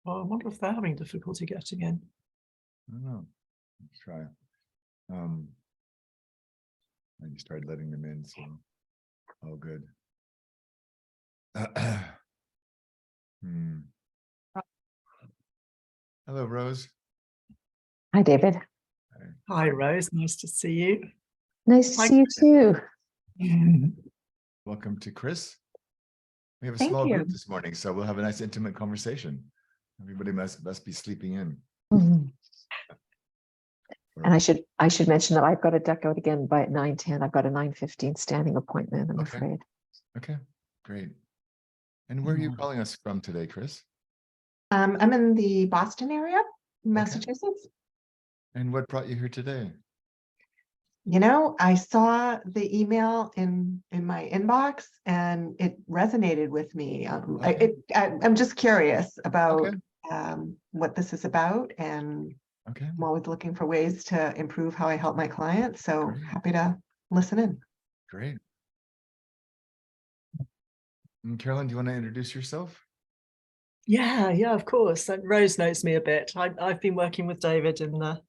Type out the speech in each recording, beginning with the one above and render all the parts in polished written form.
Oh, I wonder if they're having difficulty getting in. I don't know. Let's try. I just tried letting them in, so all good. Hello, Rose. Hi, David. Hi, Rose. Nice to see you. Nice to Hi, see you too. Welcome to Chris. We have a Thank small you. group this morning, so we'll have a nice intimate conversation. Everybody must be sleeping in. Mhm. And I should mention that I've got to duck out again by 9:10. I've got a 9:15 standing appointment, I'm Okay. afraid. Okay, great. And where are you calling us from today, Chris? I'm in the Boston area, Massachusetts. And what brought you here today? You know, I saw the email in my inbox and it resonated with me. Okay. I'm just curious about Okay. what this is about, and Okay, I'm always looking for ways to improve how I help my clients. So Great. happy to listen in. great. And Carolyn, do you want to introduce yourself? Yeah, of course. Rose knows me a bit. I've been working with David in the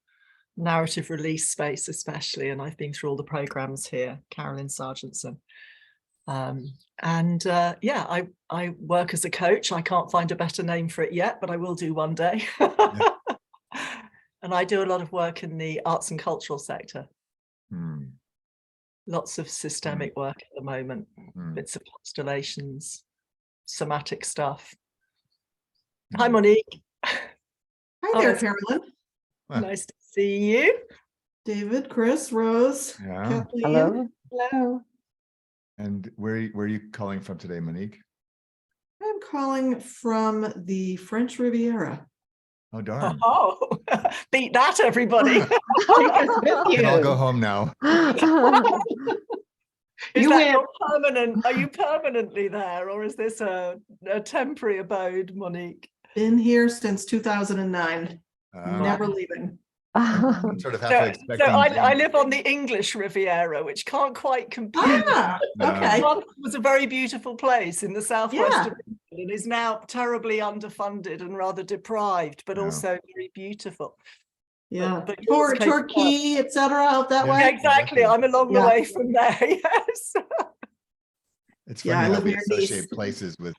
narrative release space, especially, and I've been through all the programs here, Carolyn Sargentson. I work as a coach. I can't find a better name for it yet, but I will do one day. And I do a lot of work in the arts and cultural sector. Lots of systemic work at the moment, bits of constellations, somatic stuff. Hi, Monique. Hi there, Carolyn. Nice to see you. David, Chris, Rose, Yeah. Kathleen. Hello. Hello. And where are you calling from today, Monique? I'm calling from the French Riviera. Oh, darn. Oh, beat that, everybody. Take us with We can all go you. home now. Is You that win. your permanent? Are you permanently there, or is this a temporary abode, Monique? Been here since 2009. Never I'm leaving. sort of half So expecting. I live on the English Riviera, which can't quite compete. Ah, No. okay. It was a very beautiful place in the southwest Yeah. of England and is now terribly underfunded and rather deprived, but Yeah. also very beautiful. Yeah. But yours came first. Torquay, etc. out that Yeah. way. Yeah, exactly. I'm a long Yeah. way from there. Yes. It's Yeah, funny I how live we near associate Nice. places with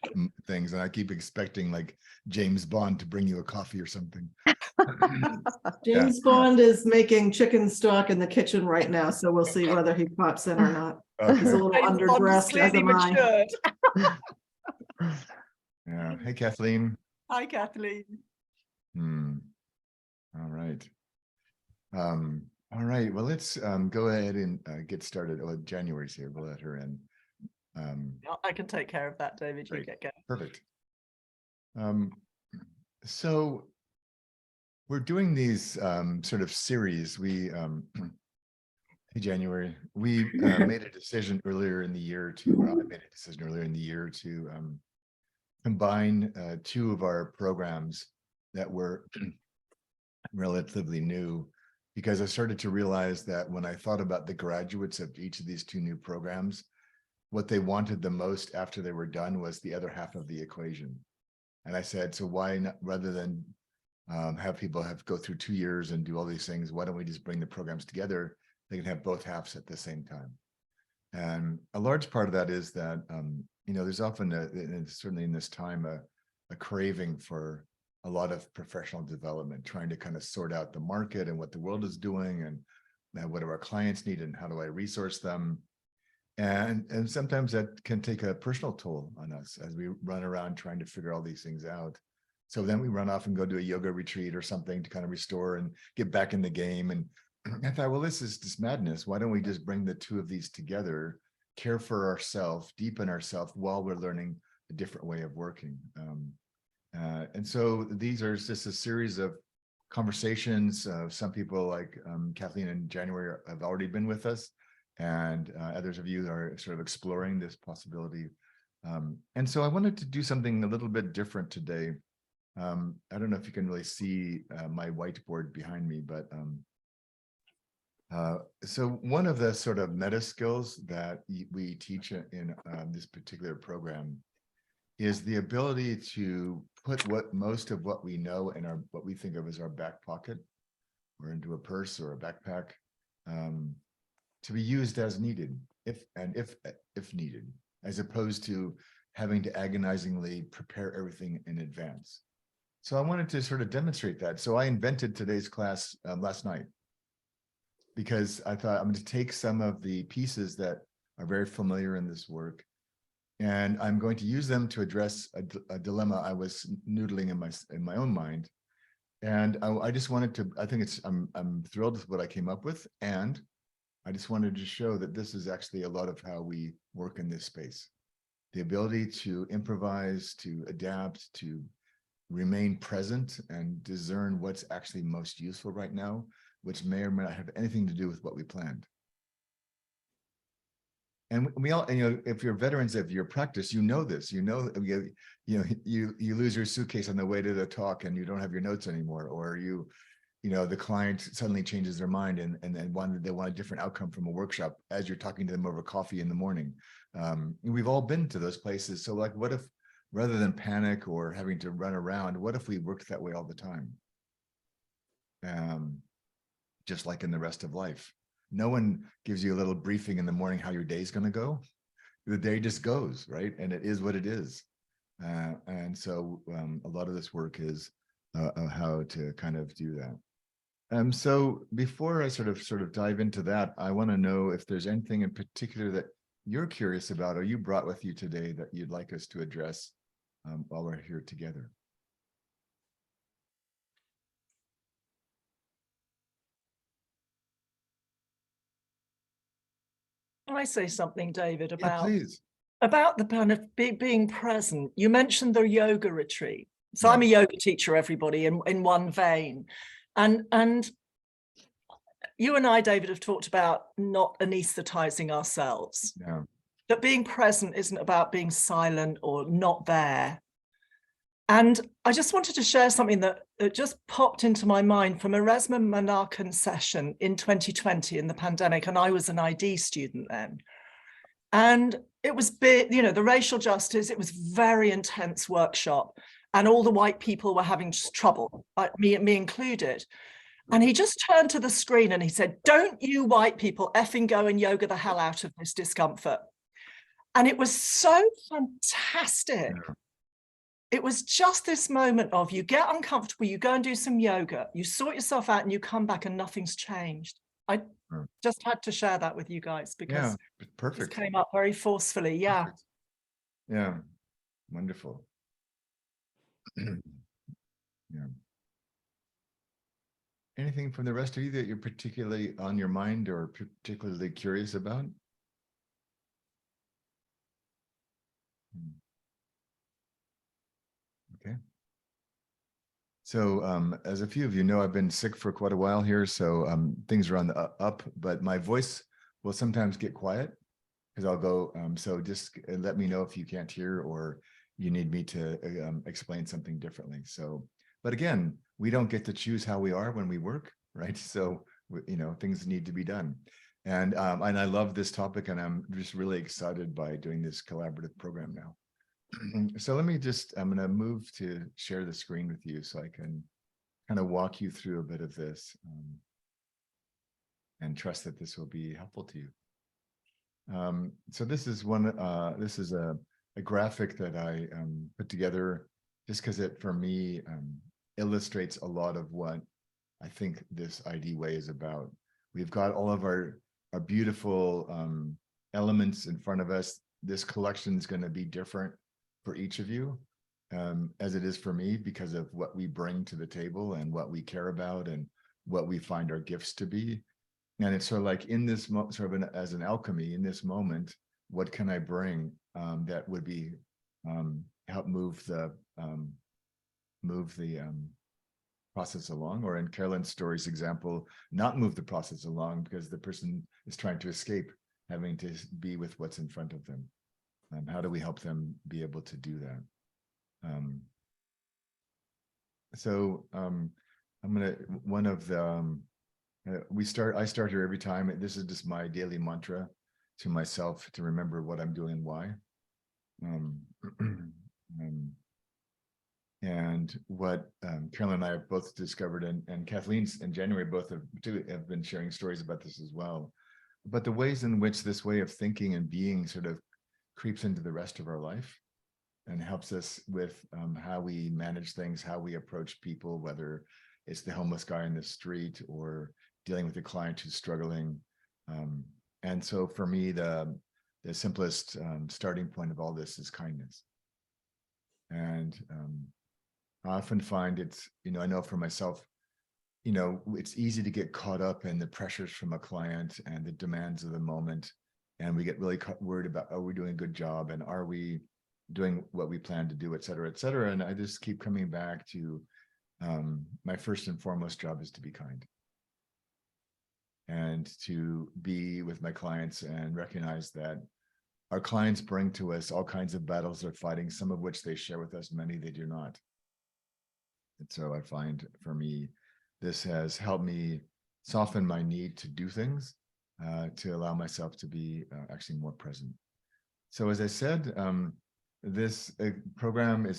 things, and I keep expecting like James Bond to bring you a coffee or something. James Bond is making chicken stock in the kitchen right now, so we'll see whether he pops in or not. He's a Okay. little James Bond is underdressed, as clearly am I. matured. Yeah. Hey, Kathleen. Hi, Kathleen. All right. All right. Well, let's go ahead and get started. Oh, January's here. We'll let her in. I can take care of that, David. You Great. get going. Perfect. So we're doing these sort of series. Hey, January, we made a decision earlier in the year I made a decision earlier in the year to combine two of our programs that were relatively new, because I started to realize that when I thought about the graduates of each of these two new programs, what they wanted the most after they were done was the other half of the equation. And I said, so why not, rather than have people go through 2 years and do all these things, why don't we just bring the programs together? They can have both halves at the same time. And a large part of that is that, there's often, certainly in this time, a craving for a lot of professional development, trying to kind of sort out the market and what the world is doing, and what do our clients need and how do I resource them. And sometimes that can take a personal toll on us as we run around trying to figure all these things out. So then we run off and go to a yoga retreat or something to kind of restore and get back in the game. And I thought, well, this is just madness. Why don't we just bring the two of these together, care for ourselves, deepen ourselves while we're learning a different way of working. And so these are just a series of conversations. Some people like Kathleen and January have already been with us, and others of you are sort of exploring this possibility. And so I wanted to do something a little bit different today. I don't know if you can really see my whiteboard behind me, but so one of the sort of meta skills that we teach in this particular program is the ability to put most of what we know in what we think of as our back pocket or into a purse or a backpack, to be used as needed, if needed, as opposed to having to agonizingly prepare everything in advance. So I wanted to sort of demonstrate that. So I invented today's class last night, because I thought I'm going to take some of the pieces that are very familiar in this work, and I'm going to use them to address a dilemma I was noodling in my own mind. And I just wanted to, I'm thrilled with what I came up with. And I just wanted to show that this is actually a lot of how we work in this space. The ability to improvise, to adapt, to remain present and discern what's actually most useful right now, which may or may not have anything to do with what we planned. And we all, if you're veterans of your practice, you know this, you lose your suitcase on the way to the talk and you don't have your notes anymore, or the client suddenly changes their mind and they want a different outcome from a workshop as you're talking to them over coffee in the morning. We've all been to those places. So like, what if, rather than panic or having to run around, what if we worked that way all the time? Just like in the rest of life. No one gives you a little briefing in the morning how your day's going to go. The day just goes, right? And it is what it is. And so a lot of this work is how to kind of do that. So before I sort of dive into that, I want to know if there's anything in particular that you're curious about or you brought with you today that you'd like us to address while we're here together. Can I say something, David, Yeah, please. about the kind of being present? You mentioned the yoga retreat. So Yeah. I'm a yoga teacher, everybody, in one vein. And you and I, David, have talked about not anesthetizing ourselves. Yeah. That being present isn't about being silent or not there. And I just wanted to share something that just popped into my mind from a Resmaa Menakem session in 2020 in the pandemic. And I was an ID student then. And it was big, the racial justice, it was very intense workshop. And all the white people were having trouble, me included. And he just turned to the screen and he said, "Don't you white people effing go and yoga the hell out of this discomfort." And it was so fantastic. Yeah. It was just this moment of you get uncomfortable, you go and do some yoga, you sort yourself out and you come back and nothing's changed. I just had to share that with you guys because perfect. It came up very forcefully. Yeah. Perfect. Yeah. Wonderful. Yeah. Anything from the rest of you that you're particularly on your mind or particularly curious about? Okay. So as a few of you know, I've been sick for quite a while here, so things are on the up, but my voice will sometimes get quiet because I'll go, so just let me know if you can't hear or you need me to explain something differently. So, but again, we don't get to choose how we are when we work, right? So, things need to be done. And I love this topic and I'm just really excited by doing this collaborative program now. So I'm going to move to share the screen with you so I can kind of walk you through a bit of this and trust that this will be helpful to you. So this is a graphic that I put together just because it, for me, illustrates a lot of what I think this ID way is about. We've got all of our beautiful elements in front of us. This collection is going to be different for each of you, as it is for me, because of what we bring to the table and what we care about and what we find our gifts to be. And it's sort of like in this as an alchemy in this moment, what can I bring that would be help move the process along, or in Carolyn's story's example, not move the process along because the person is trying to escape having to be with what's in front of them. How do we help them be able to do that? I'm gonna, one of the, I start here every time. This is just my daily mantra to myself to remember what I'm doing and why. And what Carolyn and I have both discovered, and Kathleen's in January both have been sharing stories about this as well, but the ways in which this way of thinking and being sort of creeps into the rest of our life and helps us with how we manage things, how we approach people, whether it's the homeless guy in the street or dealing with a client who's struggling. And so for me, the simplest starting point of all this is kindness. And I often find it's, I know for myself, it's easy to get caught up in the pressures from a client and the demands of the moment. And we get really worried about, are we doing a good job? And are we doing what we plan to do, et cetera, et cetera. And I just keep coming back to my first and foremost job is to be kind. And to be with my clients and recognize that our clients bring to us all kinds of battles they're fighting, some of which they share with us, many they do not. And so I find for me, this has helped me soften my need to do things, to allow myself to be actually more present. So as I said, this program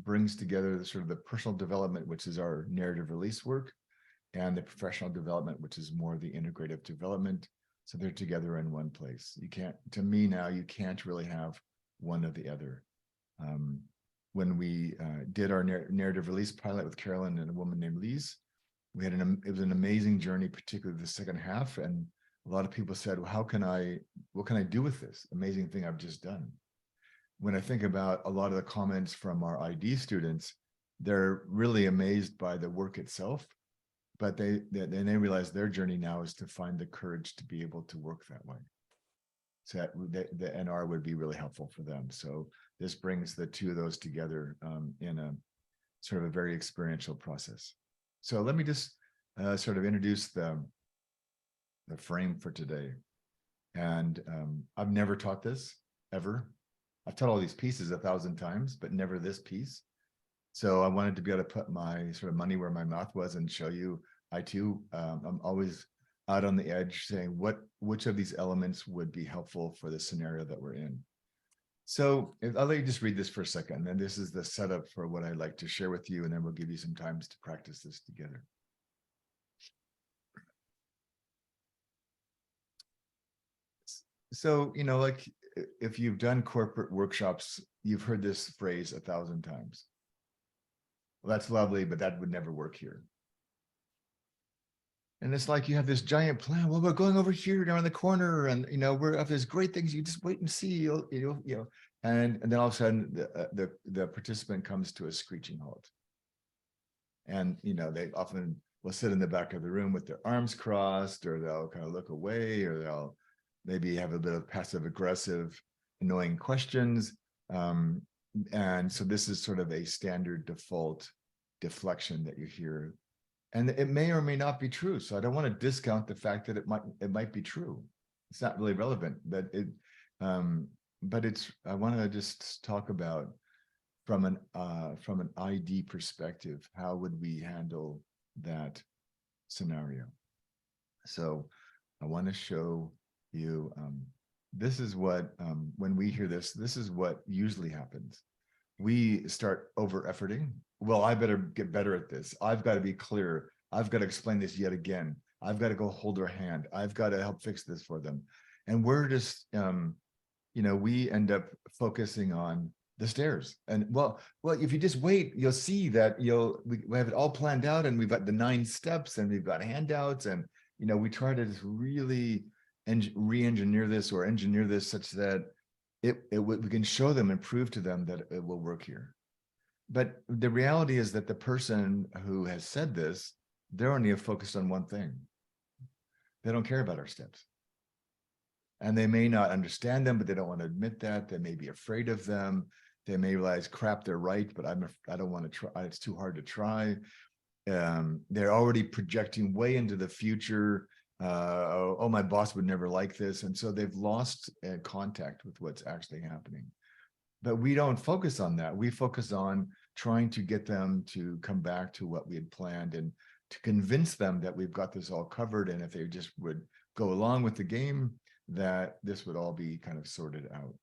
brings together the sort of the personal development, which is our narrative release work, and the professional development, which is more the integrative development. So they're together in one place. You can't, to me now, you can't really have one or the other. When we did our narrative release pilot with Carolyn and a woman named Lise, we had it was an amazing journey, particularly the second half. And a lot of people said, well, what can I do with this amazing thing I've just done? When I think about a lot of the comments from our ID students, they're really amazed by the work itself, but they realize their journey now is to find the courage to be able to work that way. So that the NR would be really helpful for them. So this brings the two of those together in a sort of a very experiential process. So let me just sort of introduce the frame for today. And I've never taught this ever. I've taught all these pieces 1,000 times, but never this piece. So I wanted to be able to put my sort of money where my mouth was and show you. I too, I'm always out on the edge saying which of these elements would be helpful for the scenario that we're in. So I'll let you just read this for a second. And this is the setup for what I'd like to share with you. And then we'll give you some times to practice this together. So, like if you've done corporate workshops, you've heard this phrase 1,000 times. Well, that's lovely, but that would never work here. And it's like you have this giant plan. Well, we're going over here down the corner, and we're of these great things. You just wait and see. And then all of a sudden, the participant comes to a screeching halt. And they often will sit in the back of the room with their arms crossed, or they'll kind of look away, or they'll maybe have a bit of passive aggressive, annoying questions. And so this is sort of a standard default deflection that you hear. And it may or may not be true. So I don't want to discount the fact that it might be true. It's not really relevant, but I want to just talk about from an ID perspective, how would we handle that scenario? So I want to show you, this is what, when we hear this is what usually happens. We start over efforting. Well, I better get better at this. I've got to be clear. I've got to explain this yet again. I've got to go hold their hand. I've got to help fix this for them. And we're just, we end up focusing on the stairs. And well, if you just wait, you'll see that we have it all planned out, and we've got the 9 steps, and we've got handouts, and we try to just really re-engineer this or engineer this such that we can show them and prove to them that it will work here. But the reality is that the person who has said this, they're only focused on one thing. They don't care about our steps. And they may not understand them, but they don't want to admit that. They may be afraid of them. They may realize, crap, they're right, but I don't want to try. It's too hard to try. They're already projecting way into the future. Oh, my boss would never like this. And so they've lost contact with what's actually happening. But we don't focus on that. We focus on trying to get them to come back to what we had planned and to convince them that we've got this all covered. And if they just would go along with the game, that this would all be kind of sorted out.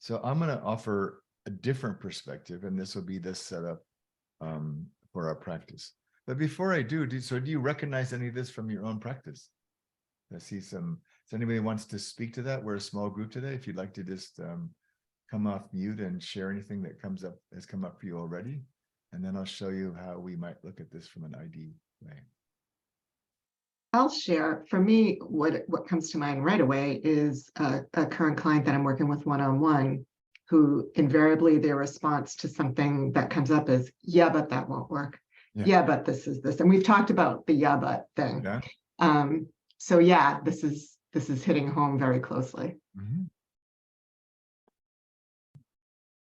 So I'm going to offer a different perspective, and this will be this setup for our practice. But before I do you recognize any of this from your own practice? I see some, if anybody wants to speak to that, we're a small group today. If you'd like to just come off mute and share anything that has come up for you already. And then I'll show you how we might look at this from an ID way. I'll share. For me, what comes to mind right away is a current client that I'm working with one-on-one, who invariably their response to something that comes up is, yeah, but that won't work. Yeah, but this is this. And we've talked about the yeah, but thing. Yeah. So yeah, this is hitting home very closely. Mhm.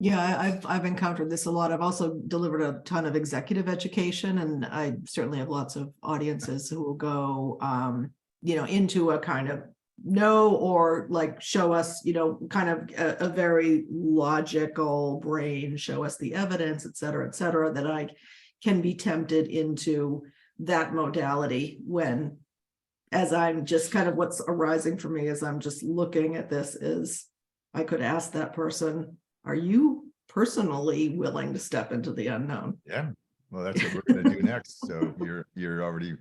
Yeah, I've encountered this a lot. I've also delivered a ton of executive education, and I certainly have lots of audiences who will go, into a kind of no, or like show us, kind of a very logical brain, show us the evidence, et cetera, that I can be tempted into that modality when, as I'm just kind of what's arising for me as I'm just looking at this is, I could ask that person, are you personally willing to step into the unknown? Yeah, well, that's what we're going to do next. So you're already,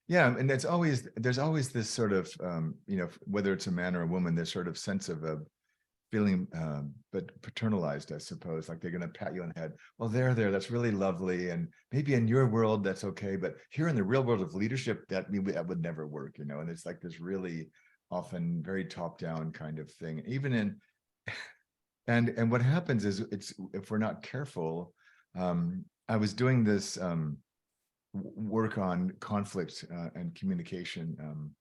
yeah, and there's always this sort of, whether it's a man or a woman, this sort of sense of a feeling, but paternalized, I suppose, like they're going to pat you on the head. Well, there, that's really lovely, and maybe in your world that's okay, but here in the real world of leadership, that would never work, And it's like this really often very top-down kind of thing, even in. And what happens is if we're not careful, I was doing this work on conflict and communication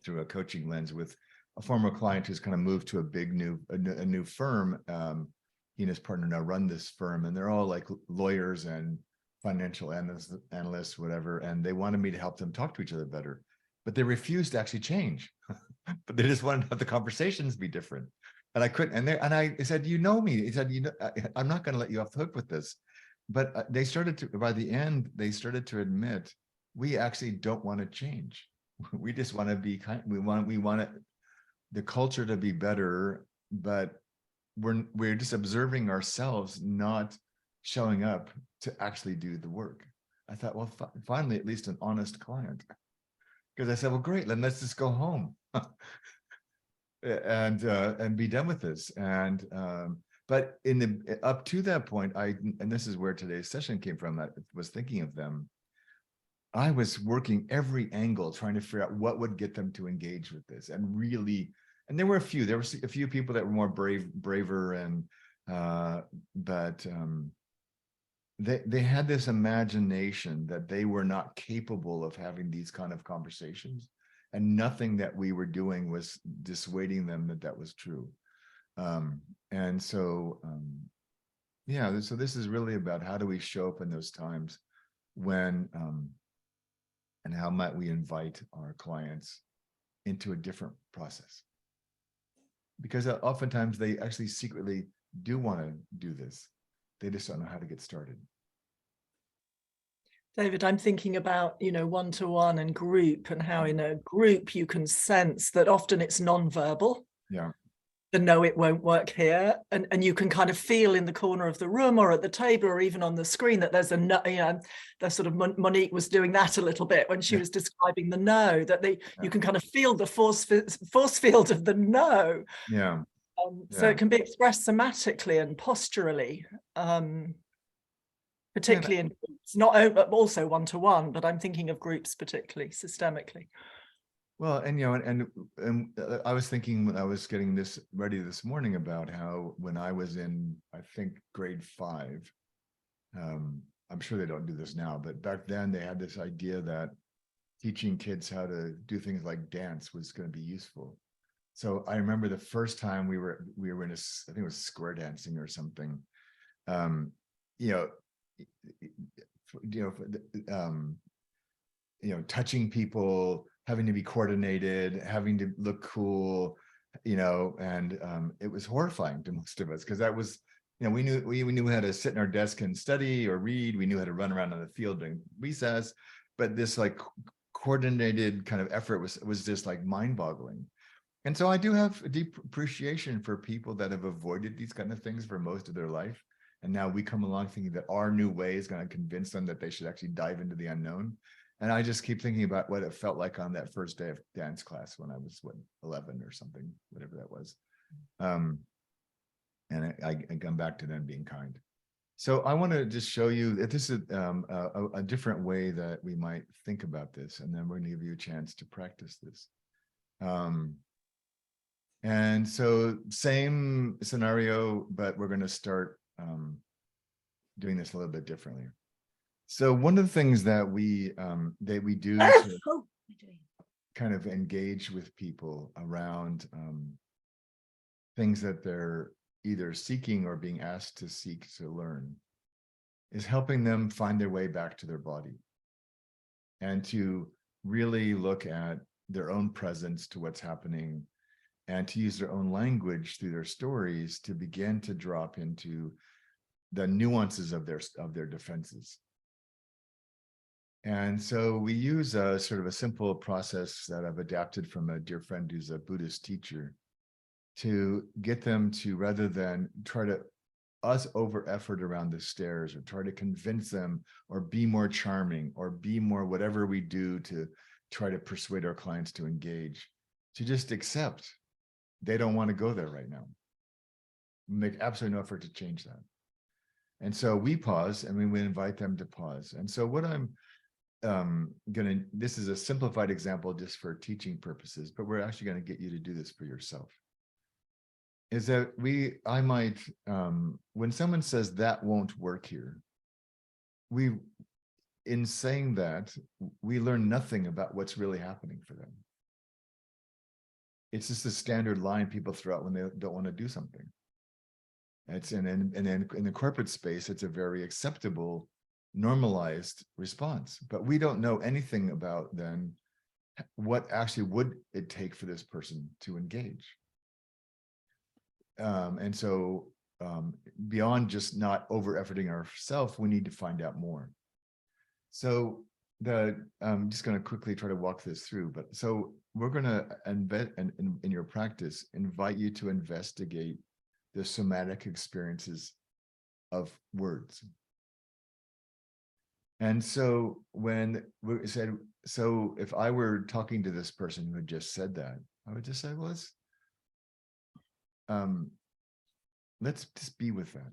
through a coaching lens with a former client who's kind of moved to a new firm. He and his partner now run this firm, and they're all like lawyers and financial analysts, whatever, and they wanted me to help them talk to each other better, but they refused to actually change. But they just wanted to have the conversations be different. And I couldn't, and I said, you know me. He said, I'm not going to let you off the hook with this. But they started to, by the end, they started to admit, we actually don't want to change. We just want to be kind. We want the culture to be better, but we're just observing ourselves not showing up to actually do the work. I thought, well, finally, at least an honest client. Because I said, well, great, then let's just go home. And be done with this. And but up to that point, and this is where today's session came from, I was thinking of them. I was working every angle trying to figure out what would get them to engage with this, and there were a few people that were more braver, and but they had this imagination that they were not capable of having these kind of conversations. And nothing that we were doing was dissuading them that was true. And so, so this is really about how do we show up in those times when, and how might we invite our clients into a different process? Because oftentimes they actually secretly do want to do this. They just don't know how to get started. David, I'm thinking about, one-to-one and group, and how in a group you can sense that often it's non-verbal. Yeah. The no, it won't work here. And you can kind of feel in the corner of the room or at the table or even on the screen that there's a no, the sort of Monique was doing that a little bit when she was describing the no, that you can kind of feel the force field of the no. Yeah. So it can be expressed somatically and posturally. Particularly in groups, not also one-to-one, but I'm thinking of groups particularly systemically. Well, and I was thinking when I was getting this ready this morning about how when I was in, I think, grade 5, I'm sure they don't do this now, but back then they had this idea that teaching kids how to do things like dance was going to be useful. So I remember the first time we were in I think it was square dancing or something. Touching people, having to be coordinated, having to look cool, and it was horrifying to most of us, because that was, we knew how to sit in our desk and study or read. We knew how to run around on the field during recess, but this like coordinated kind of effort was just like mind-boggling. And so I do have a deep appreciation for people that have avoided these kind of things for most of their life. And now we come along thinking that our new way is going to convince them that they should actually dive into the unknown. And I just keep thinking about what it felt like on that first day of dance class when I was, 11 or something, whatever that was. And I come back to them being kind. So I want to just show you that this is a different way that we might think about this. And then we're going to give you a chance to practice this. And so same scenario, but we're going to start doing this a little bit differently. So one of the things that we do to kind of engage with people around things that they're either seeking or being asked to seek to learn is helping them find their way back to their body and to really look at their own presence to what's happening and to use their own language through their stories to begin to drop into the nuances of their defenses. And so we use a sort of a simple process that I've adapted from a dear friend who's a Buddhist teacher to get them to, rather than try to over effort around the stairs or try to convince them or be more charming or be more whatever we do to try to persuade our clients to engage, to just accept they don't want to go there right now. Make absolutely no effort to change that. And so we pause and we invite them to pause. And so what I'm this is a simplified example just for teaching purposes, but we're actually going to get you to do this for yourself. Is that I might, when someone says that won't work here, in saying that, we learn nothing about what's really happening for them. It's just a standard line people throw out when they don't want to do something. It's and then in the corporate space, it's a very acceptable, normalized response. But we don't know anything about then what actually would it take for this person to engage. And so beyond just not over-efforting ourselves, we need to find out more. So I'm just going to quickly try to walk this through. But so we're going to embed in your practice, invite you to investigate the somatic experiences of words. And so when we said, so if I were talking to this person who had just said that, I would just say, well, let's just be with that.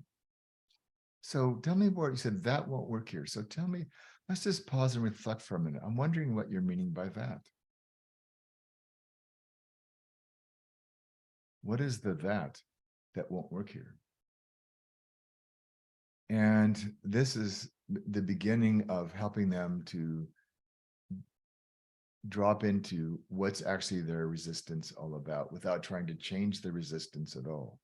So tell me more. You said that won't work here. So tell me, let's just pause and reflect for a minute. I'm wondering what you're meaning by that. What is that won't work here? And this is the beginning of helping them to drop into what's actually their resistance all about without trying to change the resistance at all.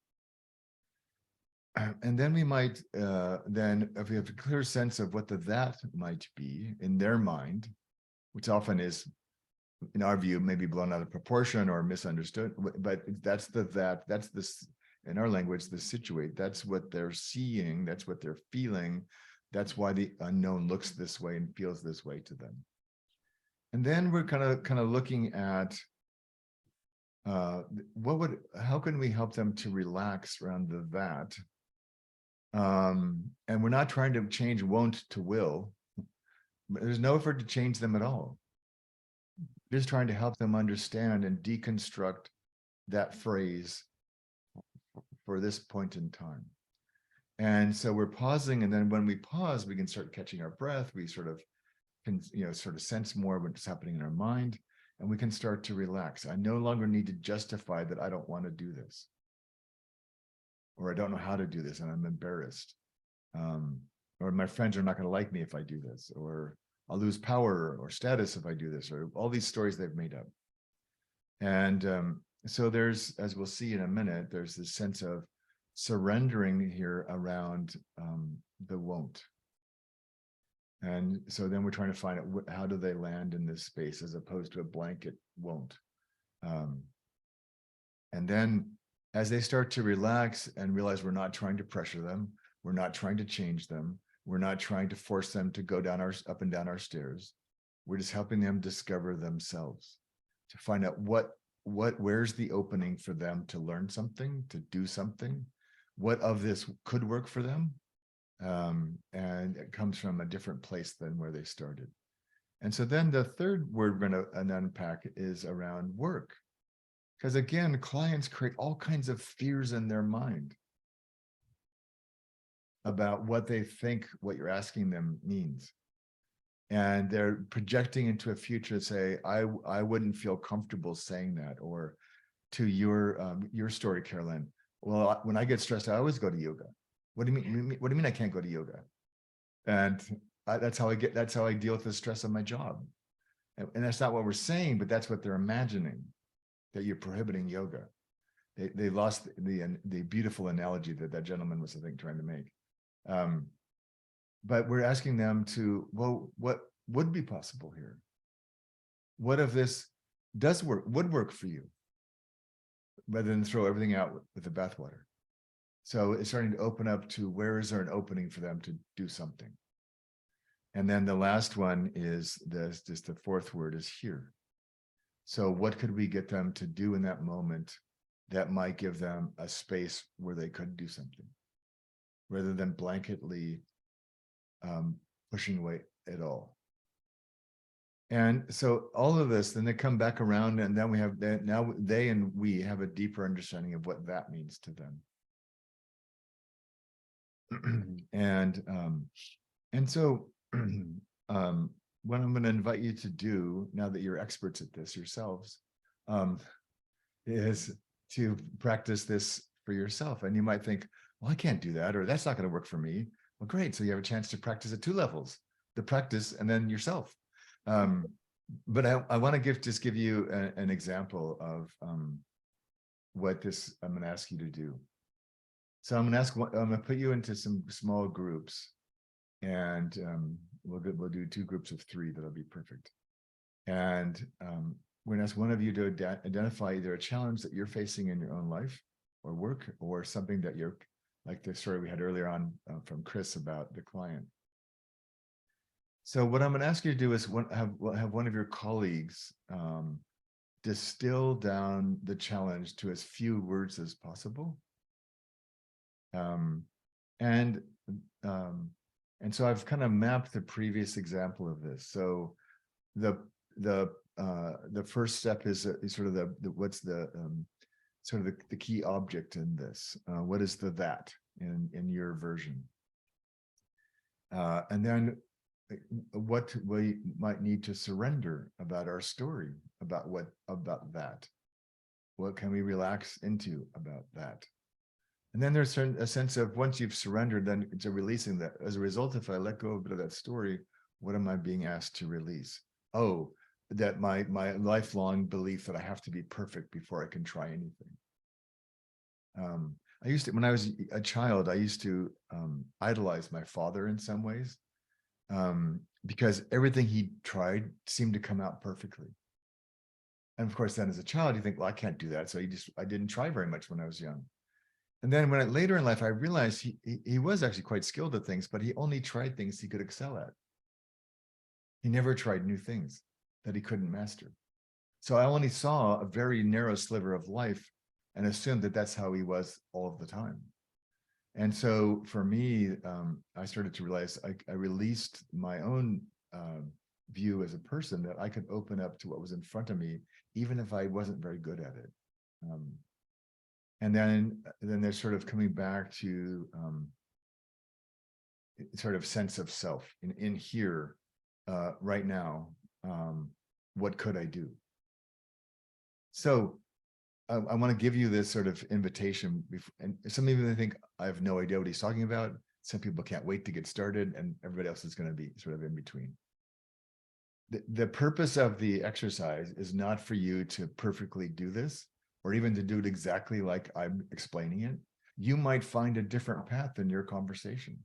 And then we might, then if we have a clear sense of what that might be in their mind, which often is, in our view, maybe blown out of proportion or misunderstood, but that's this, in our language, the situate, that's what they're seeing, that's what they're feeling, that's why the unknown looks this way and feels this way to them. And then we're kind of looking at how can we help them to relax around that? And we're not trying to change won't to will. There's no effort to change them at all. Just trying to help them understand and deconstruct that phrase for this point in time. And so we're pausing, and then when we pause, we can start catching our breath. We sort of can, sort of sense more what's happening in our mind, and we can start to relax. I no longer need to justify that I don't want to do this, or I don't know how to do this, and I'm embarrassed, or my friends are not going to like me if I do this, or I'll lose power or status if I do this, or all these stories they've made up. And so there's, as we'll see in a minute, there's this sense of surrendering here around the won't. And so then we're trying to find out how do they land in this space as opposed to a blanket won't. And then as they start to relax and realize we're not trying to pressure them, we're not trying to change them, we're not trying to force them to go up and down our stairs. We're just helping them discover themselves, to find out what where's the opening for them to learn something, to do something? What of this could work for them? And it comes from a different place than where they started. And so then the third word we're going to unpack is around work. Because again, clients create all kinds of fears in their mind about what they think what you're asking them means. And they're projecting into a future, say, I wouldn't feel comfortable saying that. Or to your story, Carolyn, well, when I get stressed, I always go to yoga. What do you mean? What do you mean I can't go to yoga? And that's how I deal with the stress of my job. And that's not what we're saying, but that's what they're imagining, that you're prohibiting yoga. They lost the beautiful analogy that gentleman was, I think, trying to make. But we're asking them to, well, what would be possible here? What if this would work for you, rather than throw everything out with the bathwater? So it's starting to open up to where is there an opening for them to do something. And then the last one is just the fourth word is here. So what could we get them to do in that moment that might give them a space where they could do something, rather than blanketly pushing away at all. And so all of this, then they come back around, and then we have now they and we have a deeper understanding of what that means to them. And so what I'm going to invite you to do, now that you're experts at this yourselves, is to practice this for yourself. And you might think, well, I can't do that, or that's not going to work for me. Well, great. So you have a chance to practice at 2 levels, the practice and then yourself. But I want to just give you an example of what this I'm going to ask you to do. So I'm going to put you into some small groups, and we'll do 2 groups of 3. That'll be perfect. And we're going to ask one of you to identify either a challenge that you're facing in your own life or work, or something that you're, like the story we had earlier on from Chris about the client. So what I'm going to ask you to do is have one of your colleagues distill down the challenge to as few words as possible. And so I've kind of mapped the previous example of this. So the first step is sort of what's the sort of the key object in this. What is the that in your version? And then what we might need to surrender about our story, about that. What can we relax into about that? And then there's a sense of, once you've surrendered, then it's a releasing that. As a result, if I let go a bit of that story, what am I being asked to release? Oh, that my lifelong belief that I have to be perfect before I can try anything. I used to, when I was a child, I used to idolize my father in some ways, because everything he tried seemed to come out perfectly. And of course, then as a child, you think, well, I can't do that. So I didn't try very much when I was young. And then later in life, I realized he was actually quite skilled at things, but he only tried things he could excel at. He never tried new things that he couldn't master. So I only saw a very narrow sliver of life and assumed that that's how he was all of the time. And so for me, I started to realize I released my own view as a person, that I could open up to what was in front of me, even if I wasn't very good at it. And then there's sort of coming back to sort of sense of self in here, right now. What could I do? So I want to give you this sort of invitation, and some of you think I have no idea what he's talking about. Some people can't wait to get started, and everybody else is going to be sort of in between. The purpose of the exercise is not for you to perfectly do this, or even to do it exactly like I'm explaining it. You might find a different path in your conversation.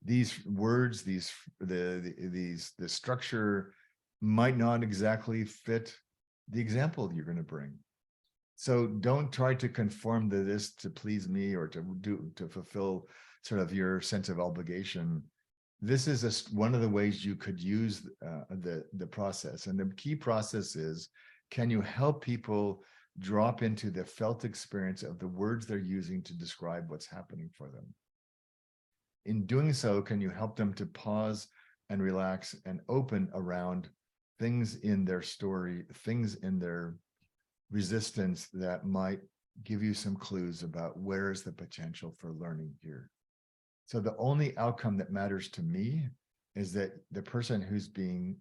These words, the structure might not exactly fit the example you're going to bring. So don't try to conform to this to please me, or to fulfill sort of your sense of obligation. This is one of the ways you could use the process. And the key process is Can you help people drop into the felt experience of the words they're using to describe what's happening for them? In doing so, can you help them to pause and relax and open around things in their story, things in their resistance that might give you some clues about where is the potential for learning here? So the only outcome that matters to me is that the person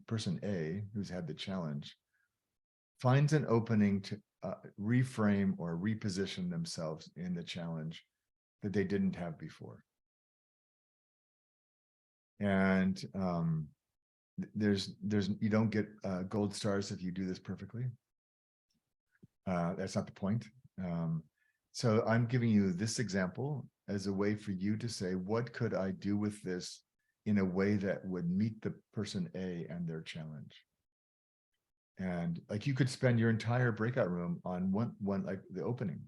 person A, who's had the challenge, finds an opening to reframe or reposition themselves in the challenge that they didn't have before. And you don't get gold stars if you do this perfectly. That's not the point. So I'm giving you this example as a way for you to say, what could I do with this in a way that would meet the person A and their challenge? And like you could spend your entire breakout room on one like the opening,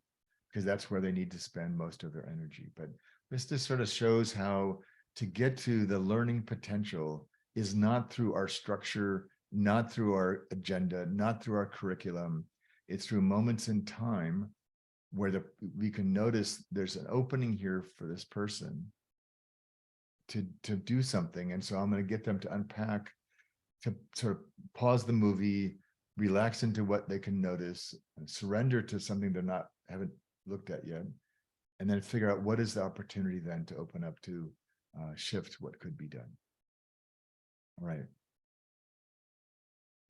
because that's where they need to spend most of their energy. But this just sort of shows how to get to the learning potential is not through our structure, not through our agenda, not through our curriculum. It's through moments in time where we can notice there's an opening here for this person to do something. And so I'm going to get them to unpack, to sort of pause the movie, relax into what they can notice, and surrender to something they're haven't looked at yet, and then figure out what is the opportunity then to open up to shift what could be done. All right.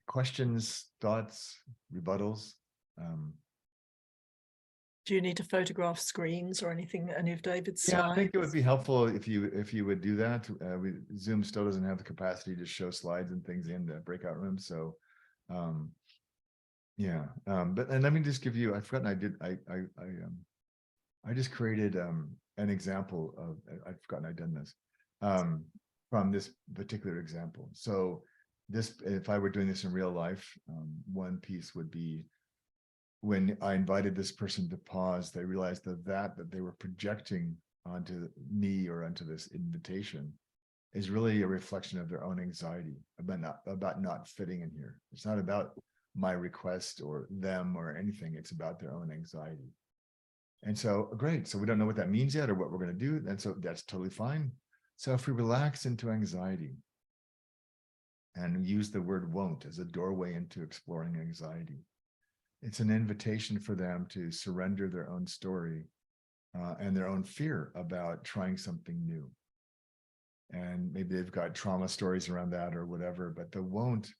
Questions, thoughts, rebuttals? Do you need to photograph screens or anything, any of David's Yeah, slides? I think it would be helpful if you would do that. Zoom still doesn't have the capacity to show slides and things in the breakout room. So yeah, but let me just give you, I've forgotten I just created an example of, I've forgotten I'd done this from this particular example. So this, if I were doing this in real life, one piece would be when I invited this person to pause, they realized that they were projecting onto me or onto this invitation is really a reflection of their own anxiety about not fitting in here. It's not about my request or them or anything. It's about their own anxiety. And so, great. So we don't know what that means yet or what we're going to do. And so that's totally fine. So if we relax into anxiety and use the word won't as a doorway into exploring anxiety, it's an invitation for them to surrender their own story and their own fear about trying something new. And maybe they've got trauma stories around that or whatever, but the won't,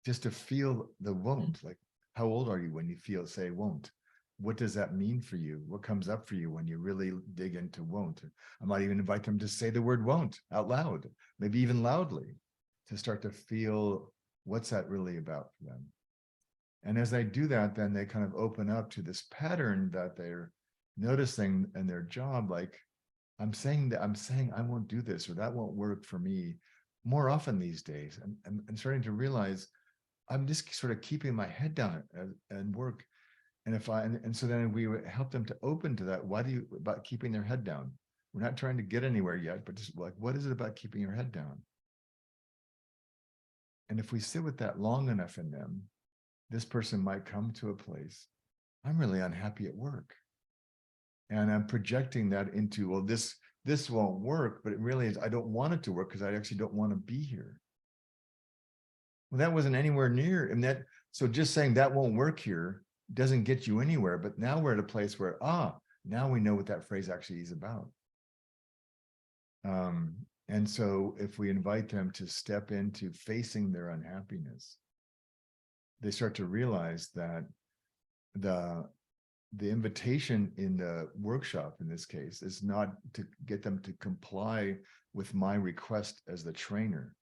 just to feel the won't, like how old are you when you say won't? What does that mean for you? What comes up for you when you really dig into won't? I might even invite them to say the word won't out loud, maybe even loudly, to start to feel what's that really about for them. And as I do that, then they kind of open up to this pattern that they're noticing in their job. Like I'm saying I won't do this or that won't work for me more often these days. And I'm starting to realize I'm just sort of keeping my head down and work. And so then we would help them to open to that. About keeping their head down? We're not trying to get anywhere yet, but just like, what is it about keeping your head down? And if we sit with that long enough in them, this person might come to a place, I'm really unhappy at work. And I'm projecting that into, well, this won't work, but it really is, I don't want it to work because I actually don't want to be here. Well, that wasn't anywhere near, and so just saying that won't work here doesn't get you anywhere. But now we're at a place where, now we know what that phrase actually is about. And so if we invite them to step into facing their unhappiness, they start to realize that the invitation in the workshop, in this case, is not to get them to comply with my request as the trainer.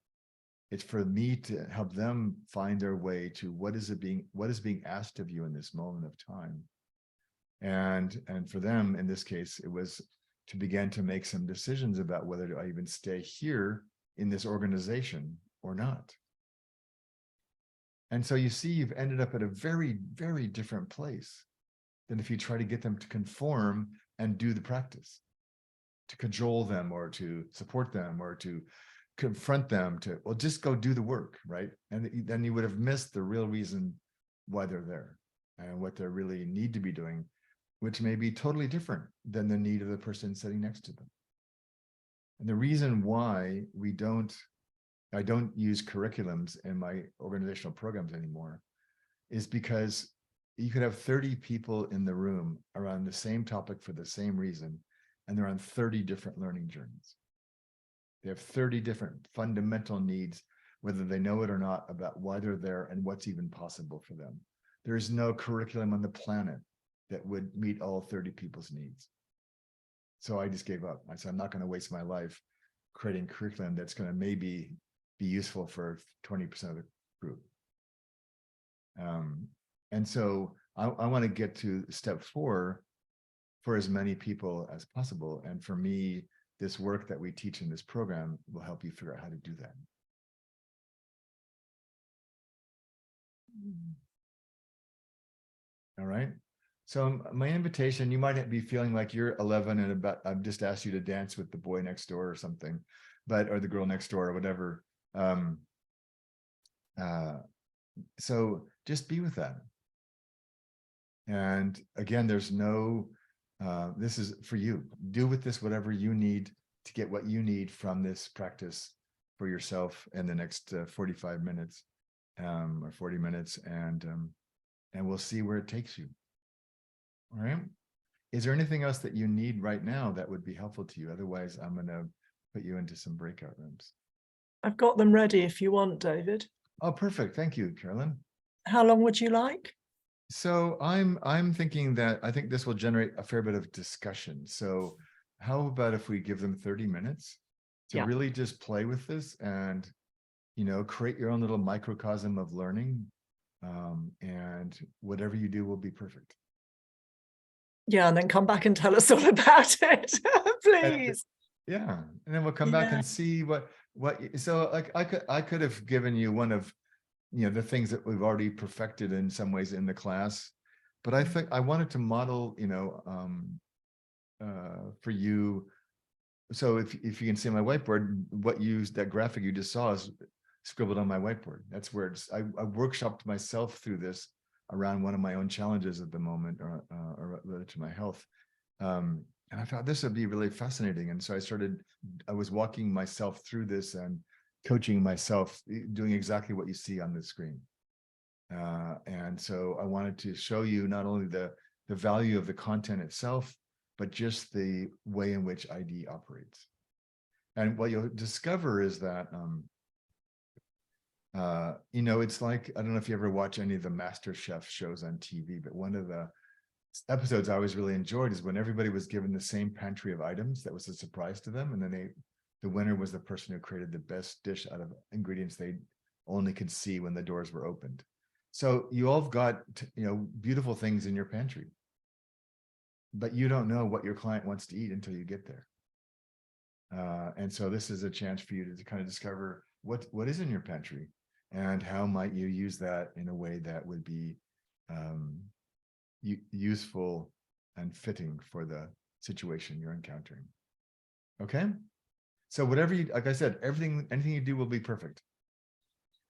It's for me to help them find their way to what is being asked of you in this moment of time. And for them, in this case, it was to begin to make some decisions about whether I even stay here in this organization or not. And so you see, you've ended up at a very, very different place than if you try to get them to conform and do the practice, to cajole them or to support them or to confront them to, well, just go do the work, right? And then you would have missed the real reason why they're there and what they really need to be doing, which may be totally different than the need of the person sitting next to them. And the reason why I don't use curriculums in my organizational programs anymore is because you could have 30 people in the room around the same topic for the same reason, and they're on 30 different learning journeys. They have 30 different fundamental needs, whether they know it or not, about why they're there and what's even possible for them. There is no curriculum on the planet that would meet all 30 people's needs. So I just gave up. I said, I'm not going to waste my life creating curriculum that's going to maybe be useful for 20% of the group. And so I want to get to step 4 for as many people as possible. And for me, this work that we teach in this program will help you figure out how to do that. All right. So my invitation, you might be feeling like you're 11 and I've just asked you to dance with the boy next door or something, or the girl next door or whatever. So just be with that. And again, there's no, this is for you. Do with this whatever you need to get what you need from this practice for yourself in the next 45 minutes or 40 minutes, and we'll see where it takes you. All right. Is there anything else that you need right now that would be helpful to you? Otherwise, I'm going to put you into some breakout rooms. I've got them ready if you want, David. Oh, perfect. Thank you, Carolyn. How long would you like? So I'm thinking that I think this will generate a fair bit of discussion. So how about if we give them 30 minutes to really just play with this and, create your own little microcosm of learning, and whatever you do will be perfect. Yeah, and then come back and tell us all about it, please. Yeah, and then we'll come back and see what. So like I could have given you one of the things that we've already perfected in some ways in the class, but I think I wanted to model for you. So if you can see my whiteboard, that graphic you just saw is scribbled on my whiteboard. That's where I workshopped myself through this around one of my own challenges at the moment, or related to my health. And I thought this would be really fascinating. And so I was walking myself through this and coaching myself, doing exactly what you see on the screen. And so I wanted to show you not only the value of the content itself, but just the way in which ID operates. And what you'll discover is that, it's like, I don't know if you ever watch any of the MasterChef shows on TV, but one of the episodes I always really enjoyed is when everybody was given the same pantry of items that was a surprise to them. And then the winner was the person who created the best dish out of ingredients they only could see when the doors were opened. So you all have got, beautiful things in your pantry, but you don't know what your client wants to eat until you get there. And so this is a chance for you to kind of discover what is in your pantry and how might you use that in a way that would be useful and fitting for the situation you're encountering. Okay. So whatever like I said, anything you do will be perfect.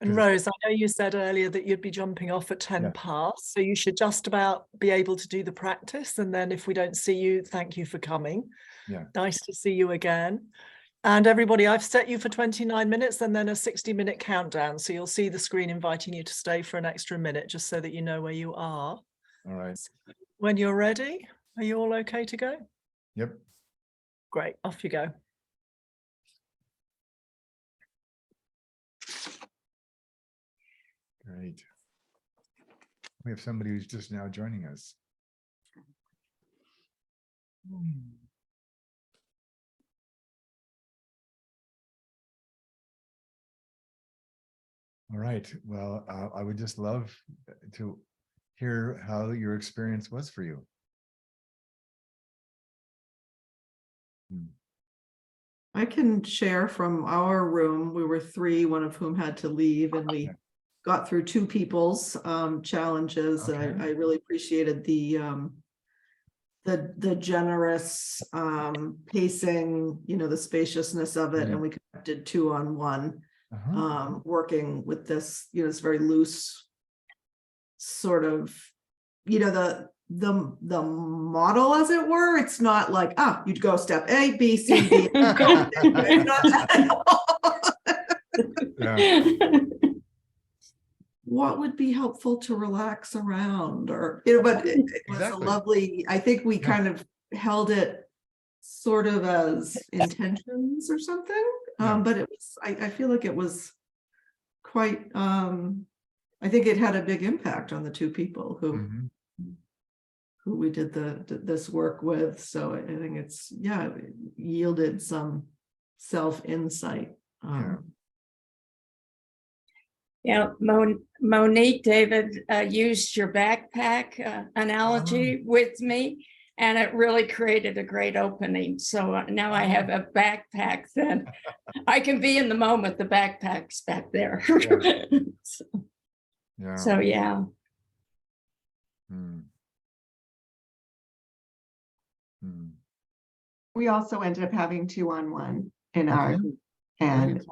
And Rose, I know you said earlier that you'd be jumping off at 10 past, so you should just about be able to do the practice. And then if we don't see you, thank you for coming. Yeah. Nice to see you again. And everybody, I've set you for 29 minutes and then a 60-minute countdown. So you'll see the screen inviting you to stay for an extra minute, just so that you know where you are. All right. When you're ready, are you all okay to go? Yep. Great, off you go. Great. We have somebody who's just now joining us. All right. Well, I would just love to hear how your experience was for you. I can share from our room. We were 3, one of whom had to leave, and we got through 2 people's challenges. Okay. And I really appreciated the generous pacing, the spaciousness of it, and we did 2-on-1, working with this, this very loose sort of, the model, as it were. It's not like, you'd go step A, B, C, D. It's not that at all. Yeah. What would be helpful to relax around, or, but it was a Exactly. lovely, I think we Yeah. kind of held it sort of as intentions or something. Yeah. But it was, I feel like it was quite, I think it had a big impact on the two people who Mhm. we did this work with. So I think it's, it yielded some self-insight. Yeah, Monique, David used your backpack analogy with me, and it really created a great opening. So now I have a backpack that I can be in the moment. The backpack's back there. Yeah. So yeah. Hmm. Hmm. We also ended up having 2-on-1 in our, Okay. and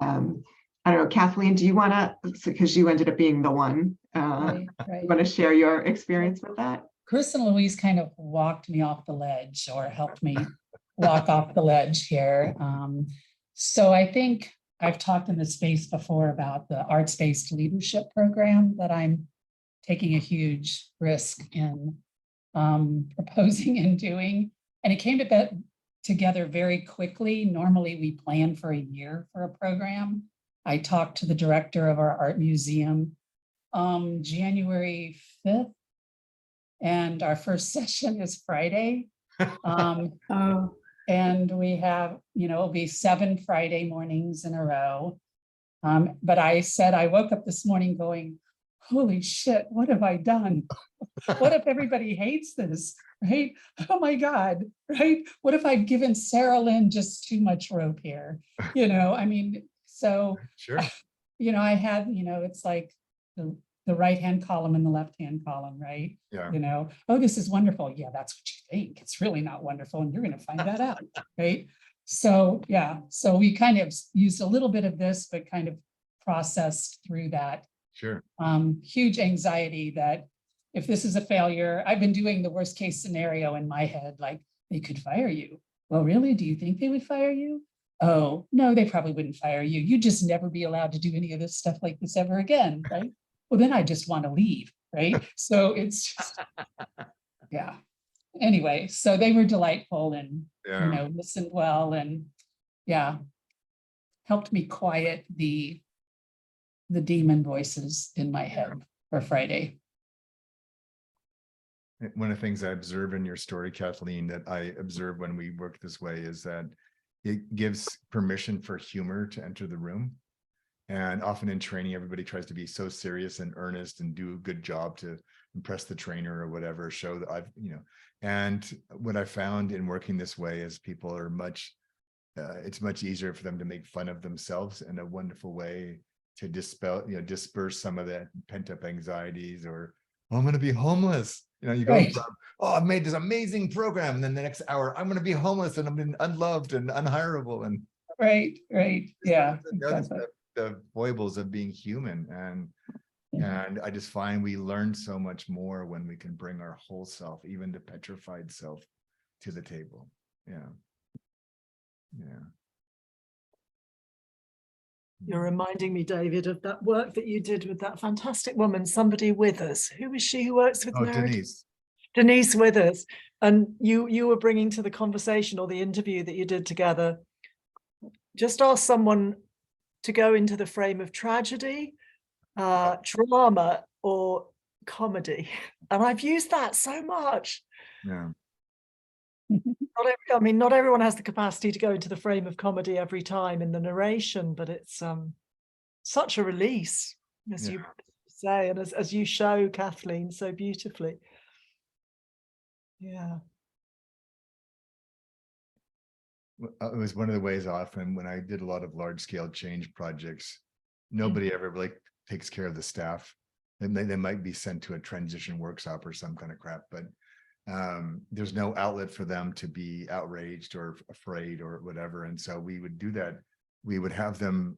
I don't know, Kathleen, do you want to, because you ended up being the one, Right, you right. want to share your experience with that? Chris and Louise kind of walked me off the ledge, or helped me walk off the ledge here. So I think I've talked in this space before about the arts-based leadership program that I'm taking a huge risk in proposing and doing. And it came together very quickly. Normally we plan for a year for a program. I talked to the director of our art museum January 5th, and our first session is Friday. Oh, And we have, it'll be 7 Friday mornings in a row. But I said, I woke up this morning going, holy shit, what have I done? What if everybody hates this, right? Oh my God, right? What if I've given Sarah Lynn just too much rope here? So, Sure. I had, it's like the right-hand column and the left-hand column, right? Yeah. Oh, this is wonderful. Yeah, that's what you think. It's really not wonderful, and you're going to find that out, right? So, so we kind of used a little bit of this, but kind of processed through that Sure. huge anxiety that if this is a failure, I've been doing the worst case scenario in my head, like they could fire you. Well, really? Do you think they would fire you? Oh, no, they probably wouldn't fire you. You'd just never be allowed to do any of this stuff like this ever again, right? Well, then I just want to leave, right? So it's just, Anyway, so they were delightful and, listened well and helped me quiet the demon voices in my head for Friday. One of the things I observe in your story, Kathleen, that I observe when we work this way is that it gives permission for humor to enter the room. And often in training, everybody tries to be so serious and earnest and do a good job to impress the trainer or whatever, show that and what I found in working this way is people are it's much easier for them to make fun of themselves in a wonderful way to disperse some of that pent up anxieties or, oh, I'm going to be homeless. You go Right. from, oh, I've made this amazing program. And then the next hour, I'm going to be homeless and I'm unloved and unhireable. And Right. Yeah. the foibles of being human. And I just find we learn so much more when we can bring our whole self, even the petrified self, to the table. Yeah. You're reminding me, David, of that work that you did with that fantastic woman, somebody Withers. Who was she who works with Meredith? Denise. Denise Withers. And you were bringing to the conversation or the interview that you did together, just ask someone to go into the frame of tragedy, drama, or comedy. And I've used that so much. Yeah. Not everyone has the capacity to go into the frame of comedy every time in the narration, but it's such a release, as you say, and as you show, Kathleen, so beautifully. Yeah. It was one of the ways often when I did a lot of large scale change projects, nobody ever really takes care of the staff. And they might be sent to a transition workshop or some kind of crap, but there's no outlet for them to be outraged or afraid or whatever. And so we would do that. We would have them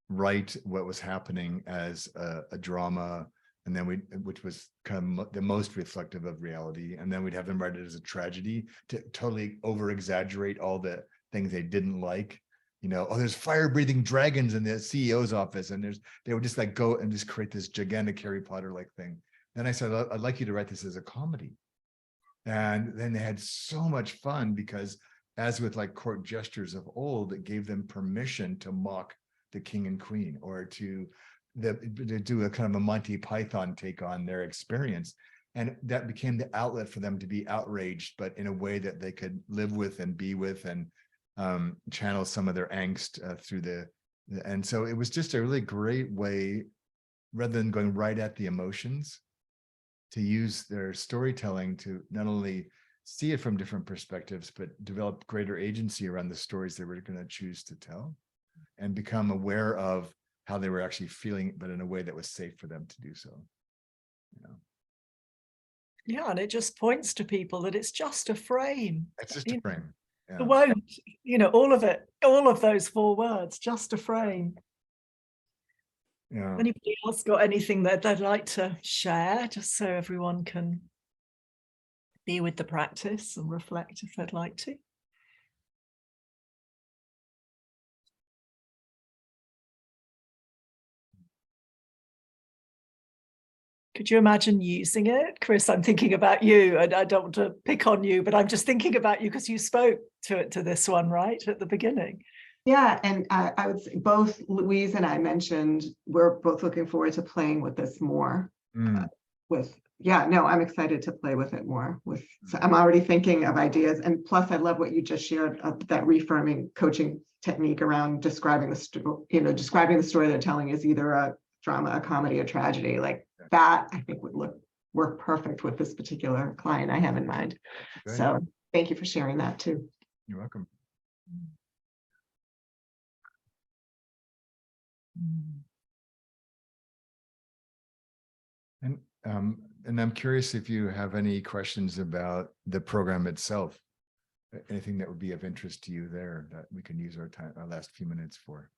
write what was happening as a drama, and then which was kind of the most reflective of reality. And then we'd have them write it as a tragedy to totally over exaggerate all the things they didn't like. You know, oh, there's fire breathing dragons in the CEO's office. And they would just like go and just create this gigantic Harry Potter like thing. Then I said, I'd like you to write this as a comedy. And then they had so much fun because, as with like court gestures of old, it gave them permission to mock the king and queen, or to do a kind of a Monty Python take on their experience. And that became the outlet for them to be outraged, but in a way that they could live with and be with, and channel some of their angst through and so it was just a really great way, rather than going right at the emotions, to use their storytelling to not only see it from different perspectives, but develop greater agency around the stories they were going to choose to tell, and become aware of how they were actually feeling, but in a way that was safe for them to do so. You know, Yeah, and it just points to people that it's just a frame. it's just a frame. The won't, all of it, all of those 4 words, just a frame. Yeah. Anybody else got anything that they'd like to share, just so everyone can be with the practice and reflect if they'd like to? Could you imagine using it? Chris, I'm thinking about you, and I don't want to pick on you, but I'm just thinking about you because you spoke to this one right at the beginning. Yeah, and I would say both Louise and I mentioned we're both looking forward to playing with this more. I'm excited to play with it more. So I'm already thinking of ideas, and plus I love what you just shared, that reframing coaching technique around describing the story they're telling is either a drama, a comedy, a tragedy. Like that, I think would work perfect with this particular client I have in mind. Great. So thank you for sharing that too. You're welcome. And I'm curious if you have any questions about the program itself, anything that would be of interest to you there that we can use our last few minutes for.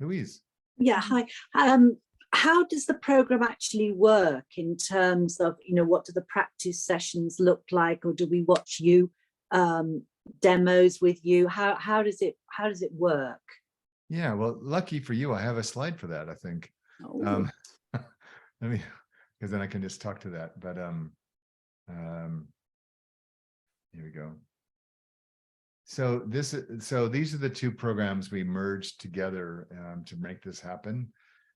Louise. Yeah, hi. How does the program actually work in terms of, what do the practice sessions look like, or do we watch you demos with you? How does it work? Yeah, well, lucky for you, I have a slide for that, I think. Oh. Let me, because then I can just talk to that. But here we go. So these are the 2 programs we merged together to make this happen.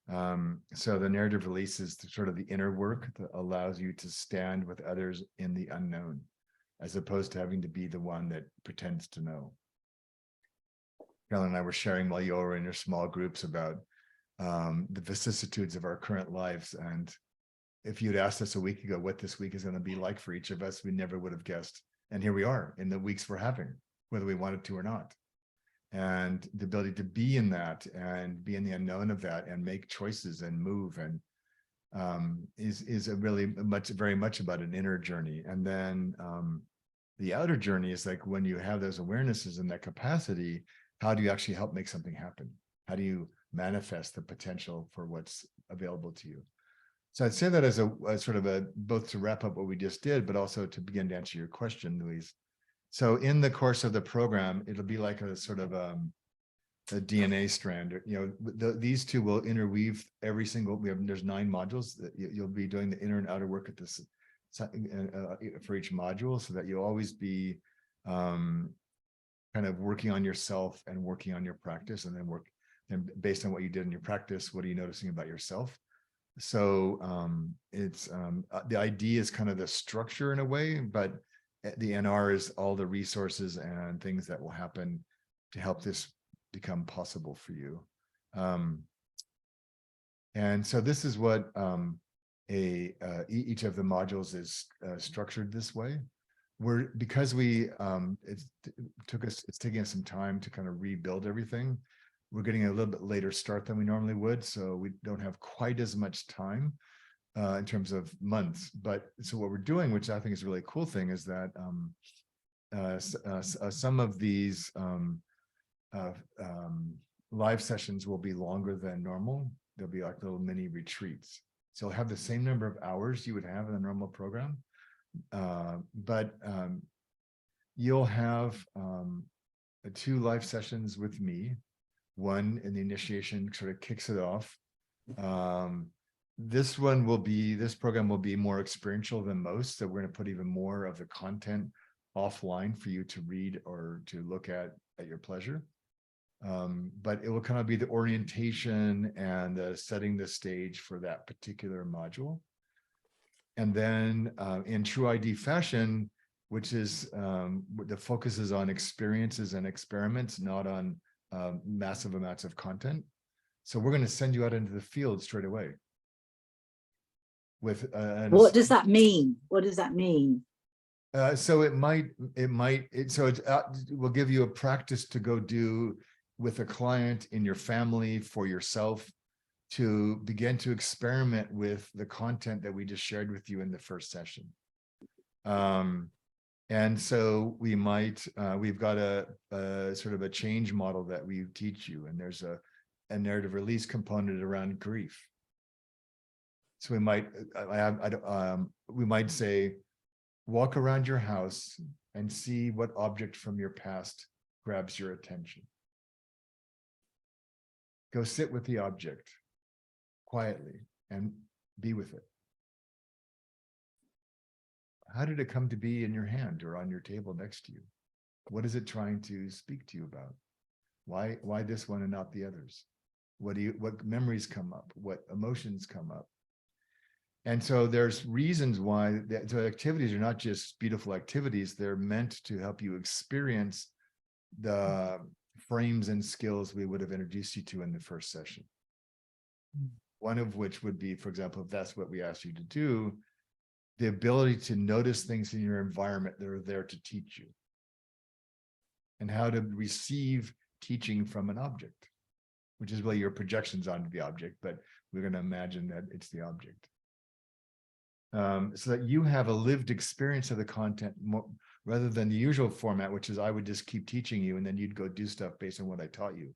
So the narrative release is sort of the inner work that allows you to stand with others in the unknown, as opposed to having to be the one that pretends to know. Carolyn and I were sharing while you were in your small groups about the vicissitudes of our current lives. And if you'd asked us a week ago what this week is going to be like for each of us, we never would have guessed. And here we are in the weeks we're having, whether we wanted to or not. And the ability to be in that and be in the unknown of that and make choices and move and is a really very much about an inner journey. And then the outer journey is like when you have those awarenesses and that capacity, how do you actually help make something happen? How do you manifest the potential for what's available to you? So I'd say that as a sort of both to wrap up what we just did, but also to begin to answer your question, Louise. So in the course of the program, it'll be like a sort of a DNA strand. These 2 will interweave every single. There's 9 modules that you'll be doing the inner and outer work at this for each module, so that you'll always be kind of working on yourself and working on your practice, and then based on what you did in your practice, what are you noticing about yourself? So it's the idea is kind of the structure in a way, but the NR is all the resources and things that will happen to help this become possible for you. And so this is what each of the modules is structured this way. Because it's taking us some time to kind of rebuild everything. We're getting a little bit later start than we normally would, so we don't have quite as much time in terms of months. But so what we're doing, which I think is a really cool thing, is that some of these live sessions will be longer than normal. They'll be like little mini retreats. So you'll have the same number of hours you would have in a normal program, but you'll have 2 live sessions with me. One in the initiation sort of kicks it off. This program will be more experiential than most. So we're going to put even more of the content offline for you to read or to look at your pleasure. But it will kind of be the orientation and setting the stage for that particular module. And then in true ID fashion, which is the focus is on experiences and experiments, not on massive amounts of content. So we're going to send you out into the field straight away. With What does that mean? What does that mean? So we'll give you a practice to go do with a client, in your family, for yourself, to begin to experiment with the content that we just shared with you in the first session. And so we've got a sort of a change model that we teach you, and there's a narrative release component around grief. So we might say, walk around your house and see what object from your past grabs your attention. Go sit with the object quietly and be with it. How did it come to be in your hand or on your table next to you? What is it trying to speak to you about? Why this one and not the others? What memories come up? What emotions come up? And so there's reasons why the activities are not just beautiful activities. They're meant to help you experience the frames and skills we would have introduced you to in the first session. One of which would be, for example, if that's what we asked you to do, the ability to notice things in your environment that are there to teach you, and how to receive teaching from an object, which is really your projections onto the object, but we're going to imagine that it's the object. So that you have a lived experience of the content rather than the usual format, which is I would just keep teaching you and then you'd go do stuff based on what I taught you.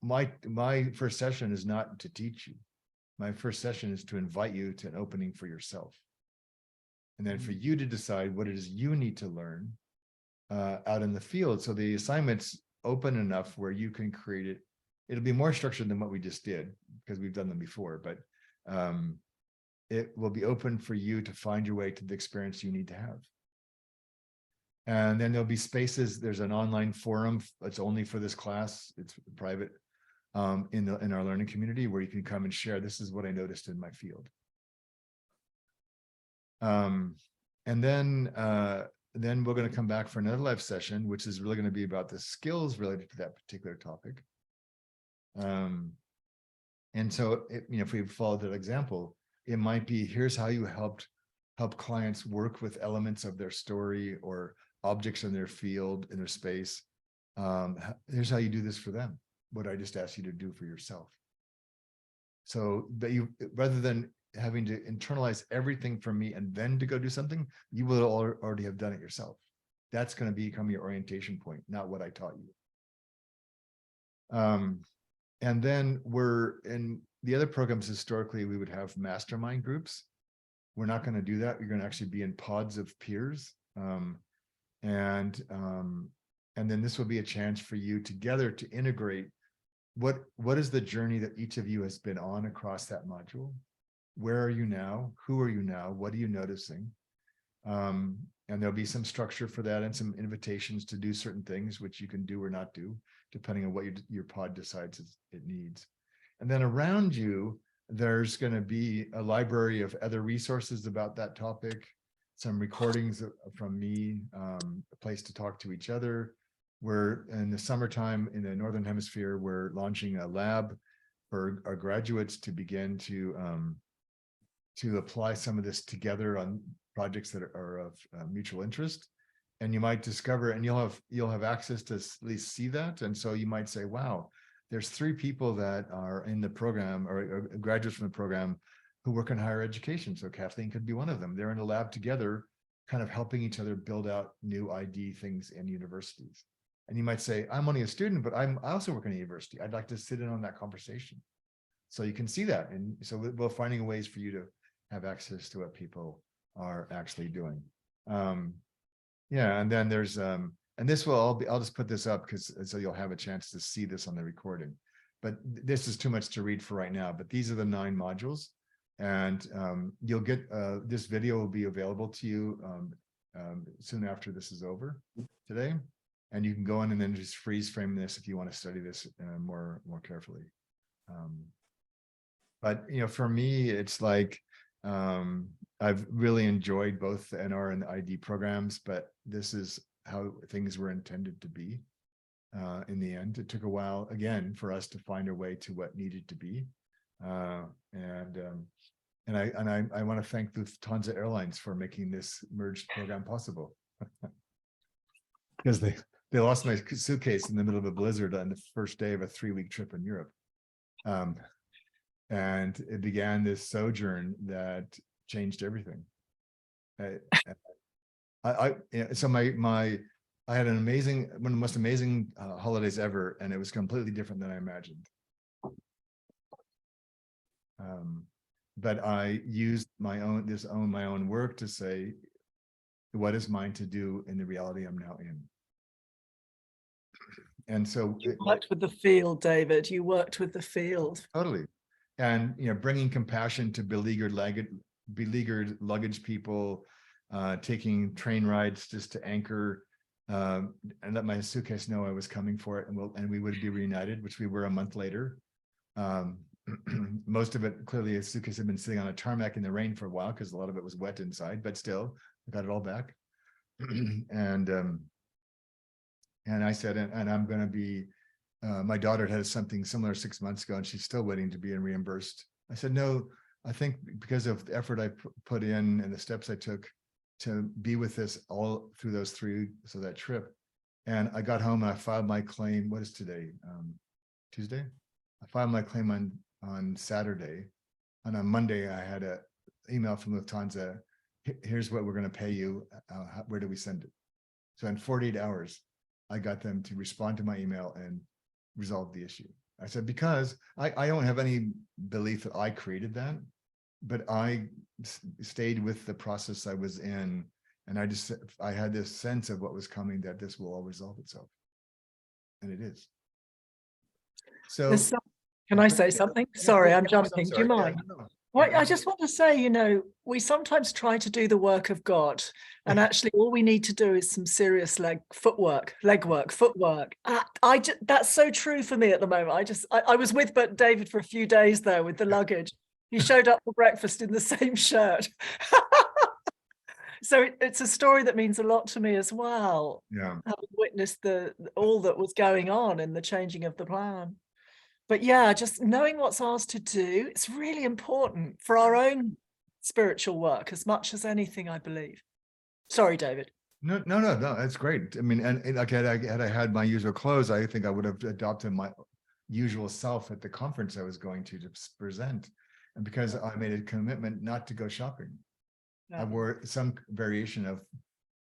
My first session is not to teach you. My first session is to invite you to an opening for yourself. And then for you to decide what it is you need to learn out in the field. So the assignment's open enough where you can create it. It'll be more structured than what we just did because we've done them before, but it will be open for you to find your way to the experience you need to have. And then there'll be spaces. There's an online forum. It's only for this class. It's private in our learning community where you can come and share. This is what I noticed in my field. And then we're going to come back for another live session, which is really going to be about the skills related to that particular topic. And so, if we follow that example, it might be, here's how you help clients work with elements of their story or objects in their field, in their space. Here's how you do this for them, what I just asked you to do for yourself. So that you, rather than having to internalize everything from me and then to go do something, you will already have done it yourself. That's going to become your orientation point, not what I taught you. And then we're in the other programs. Historically, we would have mastermind groups. We're not going to do that. You're going to actually be in pods of peers. And then this will be a chance for you together to integrate what is the journey that each of you has been on across that module. Where are you now? Who are you now? What are you noticing? And there'll be some structure for that and some invitations to do certain things, which you can do or not do, depending on what your pod decides it needs. And then around you, there's going to be a library of other resources about that topic, some recordings from me, a place to talk to each other. We're in the summertime in the Northern Hemisphere, we're launching a lab for our graduates to begin to apply some of this together on projects that are of mutual interest. And you might discover, and you'll have access to at least see that. And so you might say, wow, there's 3 people that are in the program or graduates from the program who work in higher education. So Kathleen could be one of them. They're in a lab together, kind of helping each other build out new ID things in universities. And you might say, I'm only a student, but I also work in a university. I'd like to sit in on that conversation. So you can see that. And so we're finding ways for you to have access to what people are actually doing. Yeah, and then there's, and this will all be, I'll just put this up because so you'll have a chance to see this on the recording. But this is too much to read for right now, but these are the 9 modules. And you'll get, this video will be available to you soon after this is over today. And you can go in and then just freeze frame this if you want to study this more carefully. But, you know, for me, it's like, I've really enjoyed both the NR and the ID programs, but this is how things were intended to be. In the end, it took a while, again, for us to find a way to what needed to be. And I want to thank Lufthansa Airlines for making this merged program possible. Because they lost my suitcase in the middle of a blizzard on the first day of a 3-week trip in Europe. And it began this sojourn that changed everything. I had an amazing, one of the most amazing holidays ever, and it was completely different than I imagined. But I used my own work to say, what is mine to do in the reality I'm now in? And so You worked with the field, David. You worked with the field. Totally. And, you know, bringing compassion to beleaguered luggage people, taking train rides just to anchor, and let my suitcase know I was coming for it, and we would be reunited, which we were a month later. Most of it, clearly, a suitcase had been sitting on a tarmac in the rain for a while because a lot of it was wet inside, but still, I got it all back. And I said, and I'm going to be, my daughter had something similar 6 months ago, and she's still waiting to be reimbursed. I said, no, I think because of the effort I put in and the steps I took to be with this all through those 3, so that trip. And I got home and I filed my claim. What is today? Tuesday? I filed my claim on Saturday. And on Monday, I had an email from Lufthansa. Here's what we're going to pay you. Where do we send it? So in 48 hours, I got them to respond to my email and resolve the issue. I said, because I don't have any belief that I created that, but I stayed with the process I was in. And I had this sense of what was coming, that this will all resolve itself. And it is. So can I say something? Sorry, I'm jumping. Do you mind? No. Well, I just want to say, you know, we sometimes try to do the work of God, and actually all we need to do is some serious leg work. That's so true for me at the moment. I was with David for a few days there with the luggage. He showed up for breakfast in the same shirt. So it's a story that means a lot to me as well. Yeah. Having witnessed all that was going on in the changing of the plan. But yeah, just knowing what's ours to do, it's really important for our own spiritual work as much as anything, I believe. Sorry, David. No, that's great. I mean, and like had I had my usual clothes, I think I would have adopted my usual self at the conference I was going to present. And because I made a commitment not to go shopping, I wore some variation of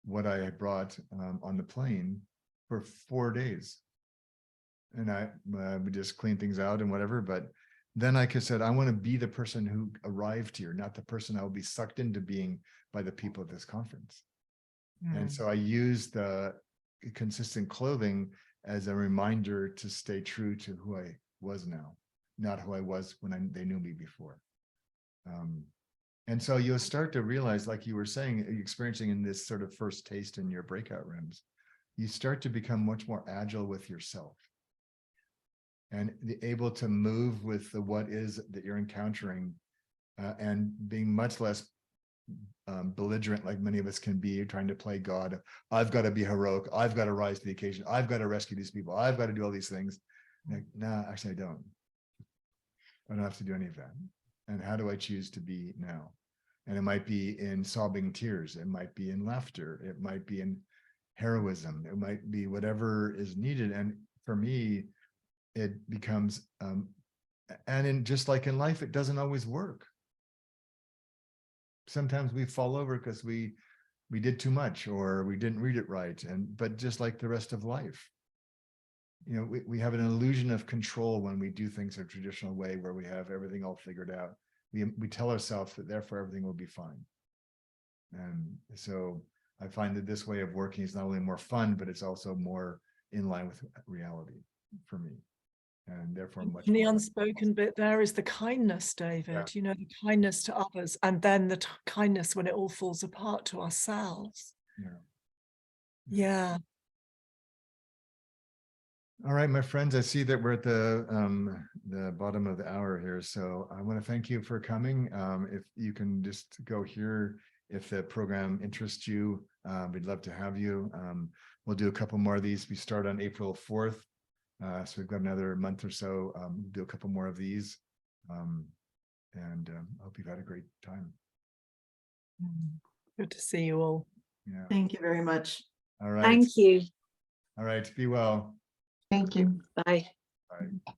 what I had brought on the plane for 4 days. And I would just clean things out and whatever. But then I said, I want to be the person who arrived here, not the person I will be sucked into being by the people at this conference. And so I used the consistent clothing as a reminder to stay true to who I was now, not who I was when they knew me before. And so you'll start to realize, like you were saying, experiencing in this sort of first taste in your breakout rooms, you start to become much more agile with yourself and able to move with the what is that you're encountering, and being much less belligerent, like many of us can be, trying to play God. I've got to be heroic. I've got to rise to the occasion. I've got to rescue these people. I've got to do all these things. Like, nah, actually, I don't have to do any of that. And how do I choose to be now? And it might be in sobbing tears. It might be in laughter. It might be in heroism. It might be whatever is needed. And for me, it becomes, just like in life, it doesn't always work. Sometimes we fall over because we did too much or we didn't read it right. But just like the rest of life, we have an illusion of control when we do things a traditional way where we have everything all figured out. We tell ourselves that therefore everything will be fine. And so I find that this way of working is not only more fun, but it's also more in line with reality for me. And therefore much And the more. unspoken bit there is the kindness, David, you know, the kindness to others, and then the kindness when it all falls apart to ourselves. Yeah. Yeah. All right, my friends, I see that we're at the bottom of the hour here. So I want to thank you for coming. If you can just go here, if the program interests you, we'd love to have you. We'll do a couple more of these. We start on April 4th. So we've got another month or so. We'll do a couple more of these. And I hope you've had a great time. Good to see you all. Yeah. Thank you very much. All right. Thank you. All right. Be well. Thank you. Bye. Bye.